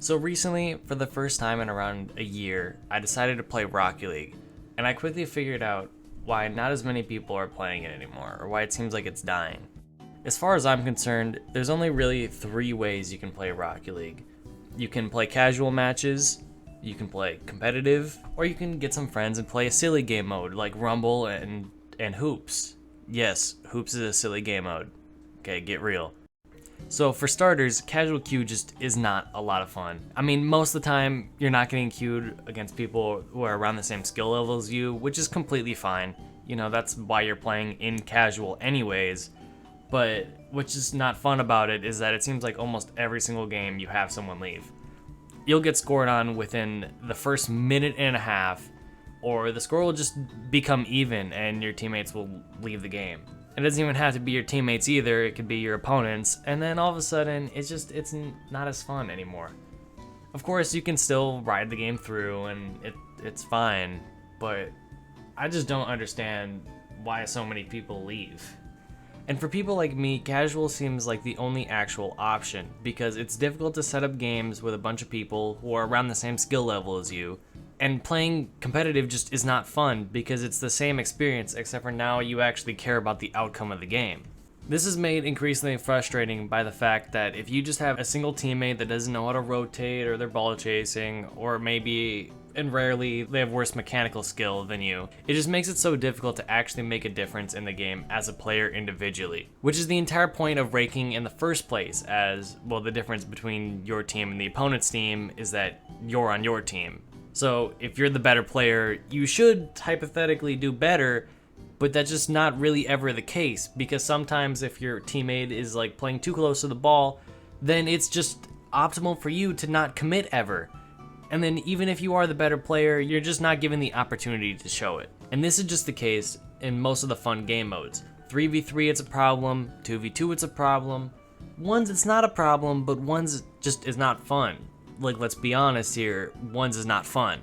So recently, for the first time in around a year, I decided to play Rocket League, and I quickly figured out why not as many people are playing it anymore, or why it seems like it's dying. As far as I'm concerned, there's only really three ways you can play Rocket League. You can play casual matches, you can play competitive, or you can get some friends and play a silly game mode like Rumble and Hoops. Yes, Hoops is a silly game mode. Okay, get real. So for starters, casual queue just is not a lot of fun. I mean, most of the time, you're not getting queued against people who are around the same skill level as you, which is completely fine. You know, that's why you're playing in casual anyways. But what's just not fun about it is that it seems like almost every single game you have someone leave. You'll get scored on within the first minute and a half, or the score will just become even and your teammates will leave the game. It doesn't even have to be your teammates either, it could be your opponents, and then all of a sudden, it's not as fun anymore. Of course, you can still ride the game through and it's fine, but I just don't understand why so many people leave. And for people like me, casual seems like the only actual option, because it's difficult to set up games with a bunch of people who are around the same skill level as you, and playing competitive just is not fun because it's the same experience, except for now you actually care about the outcome of the game. This is made increasingly frustrating by the fact that if you just have a single teammate that doesn't know how to rotate, or they're ball chasing, or maybe, and rarely, they have worse mechanical skill than you, it just makes it so difficult to actually make a difference in the game as a player individually. Which is the entire point of ranking in the first place, as, well, the difference between your team and the opponent's team is that you're on your team. So if you're the better player, you should hypothetically do better, but that's just not really ever the case, because sometimes if your teammate is like playing too close to the ball, then it's just optimal for you to not commit ever. And then even if you are the better player, you're just not given the opportunity to show it. And this is just the case in most of the fun game modes. 3v3 it's a problem, 2v2 it's a problem. Ones it's not a problem, but ones just is not fun. Like, let's be honest here, ones is not fun.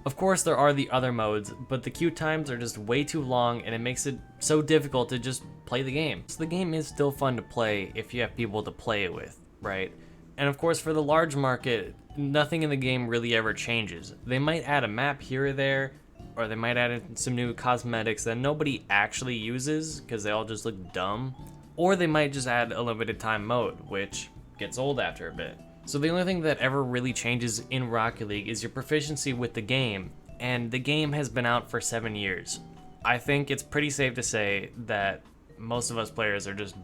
Of course there are the other modes, but the queue times are just way too long and it makes it so difficult to just play the game. So the game is still fun to play if you have people to play it with, right? And of course for the large market, nothing in the game really ever changes. They might add a map here or there, or they might add in some new cosmetics that nobody actually uses because they all just look dumb. Or they might just add a limited time mode, which gets old after a bit. So the only thing that ever really changes in Rocket League is your proficiency with the game, and the game has been out for 7 years. I think it's pretty safe to say that most of us players are just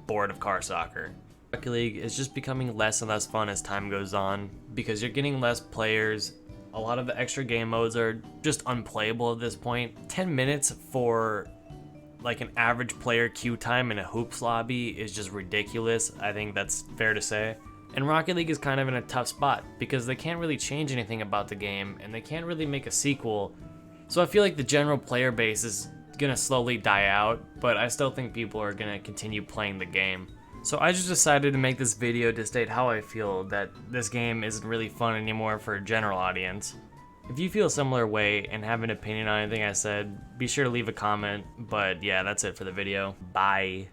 bored of car soccer. Rocket League is just becoming less and less fun as time goes on, because you're getting less players. A lot of the extra game modes are just unplayable at this point. 10 minutes for like an average player queue time in a hoops lobby is just ridiculous. I think that's fair to say. And Rocket League is kind of in a tough spot because they can't really change anything about the game and they can't really make a sequel. So I feel like the general player base is gonna slowly die out, but I still think people are gonna continue playing the game. So I just decided to make this video to state how I feel that this game isn't really fun anymore for a general audience. If you feel a similar way and have an opinion on anything I said, be sure to leave a comment. But yeah, that's it for the video. Bye.